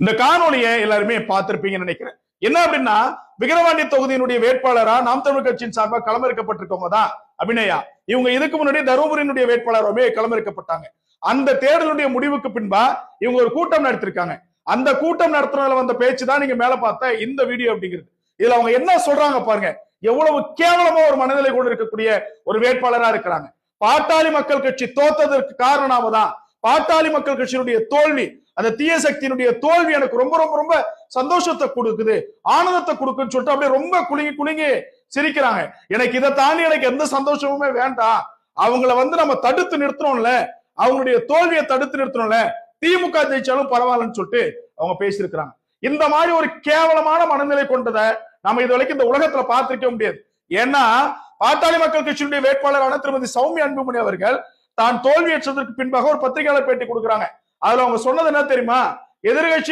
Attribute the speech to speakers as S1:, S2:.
S1: இந்த காணொலியை எல்லாருமே பார்த்திருப்பீங்கன்னு நினைக்கிறேன். என்ன அப்படின்னா, விக்கிரவாண்டி தொகுதியினுடைய வேட்பாளரா நாம் தமிழ் கட்சியின் சார்பாக களமிறக்கப்பட்டிருக்கவங்க தான் அபிநயா. இவங்க இதுக்கு முன்னாடி தருமபுரியினுடைய வேட்பாளராகவே களமிறக்கப்பட்டாங்க. அந்த தேர்தலுடைய முடிவுக்கு பின்பா இவங்க ஒரு கூட்டம் நடத்திருக்காங்க. அந்த கூட்டம் நடத்துறதுல வந்த பேச்சு தான் நீங்க மேல பார்த்த இந்த வீடியோ அப்படிங்கிறது. இதுல அவங்க என்ன சொல்றாங்க பாருங்க, எவ்வளவு கேவலமா ஒரு மனநிலை கொண்டு இருக்கக்கூடிய ஒரு வேட்பாளரா இருக்கிறாங்க. பாட்டாளி மக்கள் கட்சி தோத்ததற்கு காரணம் தான் பாட்டாளி மக்கள் கட்சியினுடைய தோல்வி, அந்த தீய சக்தியினுடைய தோல்வி எனக்கு ரொம்ப ரொம்ப ரொம்ப சந்தோஷத்தை கொடுக்குது, ஆனந்தத்தை கொடுக்குன்னு சொல்லிட்டு அப்படியே ரொம்ப குலுங்கி குலுங்கி சிரிக்கிறாங்க. எனக்கு இதை தாண்டி எனக்கு எந்த சந்தோஷமுமே வேண்டாம். அவங்கள நம்ம தடுத்து நிறுத்தணும்ல, அவங்களுடைய தோல்வியை தடுத்து நிறுத்தணும்ல, திமுக ஜெயிச்சாலும் பரவாயில்லன்னு சொல்லிட்டு அவங்க பேசியிருக்கிறாங்க. இந்த மாதிரி ஒரு கேவலமான மனநிலை கொண்டதை நம்ம இது வரைக்கும் இந்த உலகத்துல பார்த்திருக்க முடியாது. ஏன்னா பாட்டாளி மக்கள் கட்சியினுடைய வேட்பாளரான திருமதி சௌமியா அன்புமணி அவர்கள் தான் தோல்வியற்றதற்கு பின்பாக ஒரு பத்திரிகையாளர் பேட்டி கொடுக்குறாங்க. அதுல அவங்க சொன்னது என்ன தெரியுமா, எதிர்கட்சி